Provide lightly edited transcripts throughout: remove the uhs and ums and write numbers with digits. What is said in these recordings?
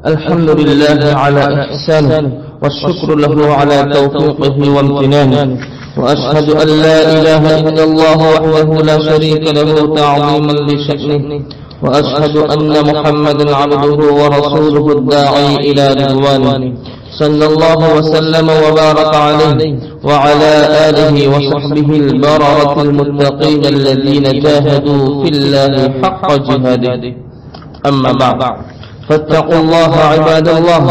الحمد لله على إحسانه، والشكر له على توفيقه وامتنانه، وأشهد أن لا إله إلا الله وحده لا شريك له تعظيما لشأنه، وأشهد أن محمدا عبده ورسوله الداعي إلى رضوانه، صلى الله وسلم وبارك عليه وعلى آله وصحبه البررة المتقين الذين جاهدوا في الله حق جهاده. أما بعد، فاتقوا الله عباد الله،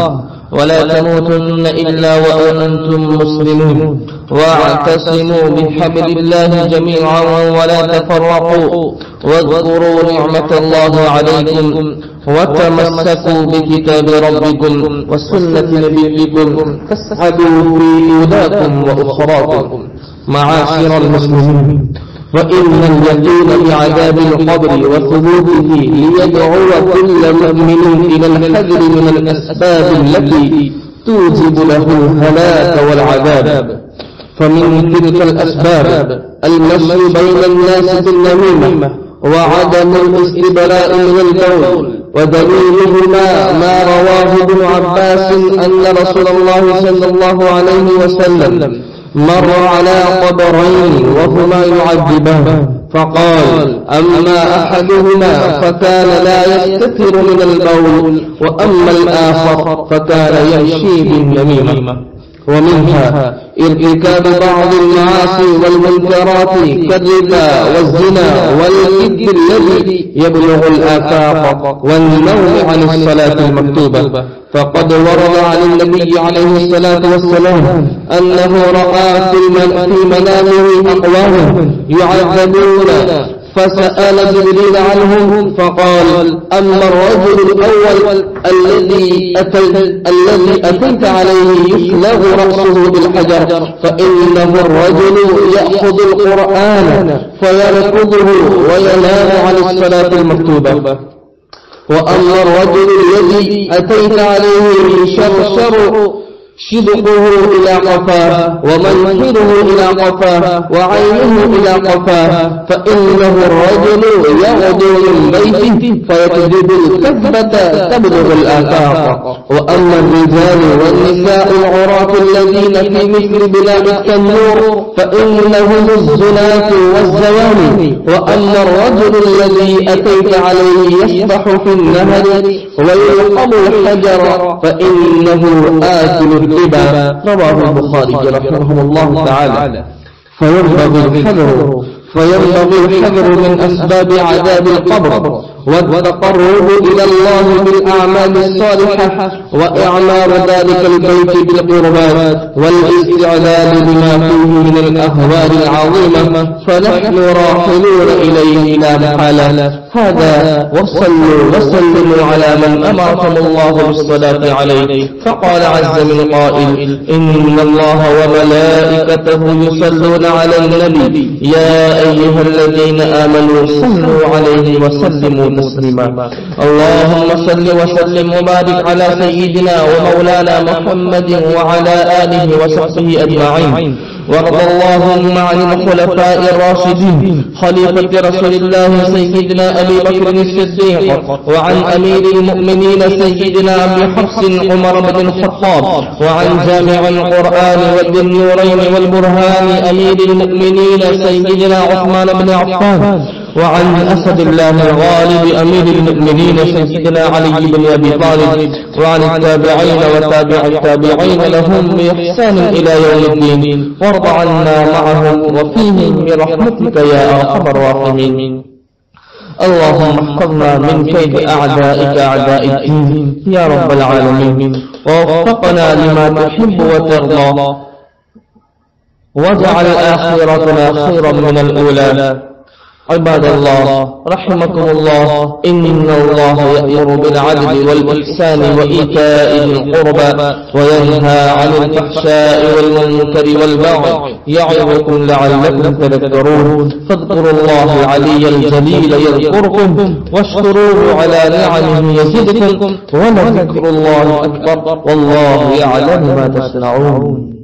ولا تموتن إلا وأنتم مسلمون، واعتصموا بحبل الله جميعا ولا تفرقوا، واذكروا نعمة الله عليكم، وتمسكوا بكتاب ربكم وسنة نبيكم تسعدوا في أولاكم وأخراكم. معاشر المسلمين، وإن اليقين بعذاب القبر وثبوته ليدعو كل مؤمن إلى الحذر من الأسباب التي توجب له الهلاك والعذاب. فمن تلك الأسباب المشي بين الناس بالنميمة، وعدم الاستبراء من البول، ودليلهما ما رواه ابن عباس أن رسول الله صلى الله عليه وسلم مر على قبرين وهما يعذبان، فقال: أما أحدهما فكان لا يستتر من البول، وأما الآخر فكان يمشي بالنميمة. ومنها ارتكاب بعض المعاصي والمنكرات كالربا والزنا والكذب الذي يبلغ الآفاق والنوم عن الصلاة المكتوبة. فقد ورد عن النبي عليه الصلاة والسلام أنه رأى في منامه أقواما يعذبون، فسأل جبريل عنهم فقال: أما الرجل الأول الذي أتيت عليه يسلغ رأسه بالحجر، فإنه الرجل يأخذ القرآن فيركضه وينام عن الصلاة المكتوبة. وأما الرجل الذي أتيت عليه يشرشر شدقه إلى قفاه ومنخره إلى قفاه وعينه إلى قفاه، فإنه الرجل يغدو من بيته فيكذب الكذبة تبلغ الآفاق. وأما الرجال والنساء العراة الذين في مثل بناء التنور فإنهم الزناة والزواني. وأما الرجل الذي أتيت عليه يسبح في النهر ويلقم الحجر فإنه آكل الربا. رواه البخاري رحمه الله تعالى. فينبغي الحذر من أسباب عذاب القبر، والتقرب إلى الله بالأعمال الصالحة، وإعمار ذلك البيت بالقربات، والاستعداد لما فيه من الأهوال العظيمة، فنحن راحلون إليه لا محالة. هذا وصلوا وسلموا على من أمركم الله بالصلاة عليه. فقال عز من قائل: إن الله وملائكته يصلون على النبي يا أيها الذين آمنوا صلوا عليه وسلموا تسليما. اللهم صل وسلم وبارك على سيدنا ومولانا محمد وعلى آله وصحبه أجمعين. وارض اللهم عن الخلفاء الراشدين خليفة رسول الله سيدنا أبي بكر الصديق، وعن أمير المؤمنين سيدنا أبي حفص عمر بن الخطاب، وعن جامع القرآن وذي النورين والبرهان أمير المؤمنين سيدنا عثمان بن عفان، وعن أسد الله الغالب أمير المؤمنين سيدنا علي بن أبي طالب، وعن التابعين وتابع التابعين لهم بإحسان إلى يوم الدين، وارض عنا معهم وفيهم برحمتك يا أرحم الراحمين. اللهم احفظنا من كيد أعدائك أعداء الدين يا رب العالمين، ووفقنا لما تحب وترضى، واجعل آخرتنا خيرا من الأولى. عباد الله رحمكم الله، إن الله يأمر بالعدل والإحسان وإيتاء ذي القربى وينهى عن الفحشاء والمنكر والبغي يعظكم لعلكم تذكرون. فاذكروا الله العلي الجليل يذكركم واشكروه على نعمه يزدكم ولذكر الله أكبر والله يعلم ما تصنعون.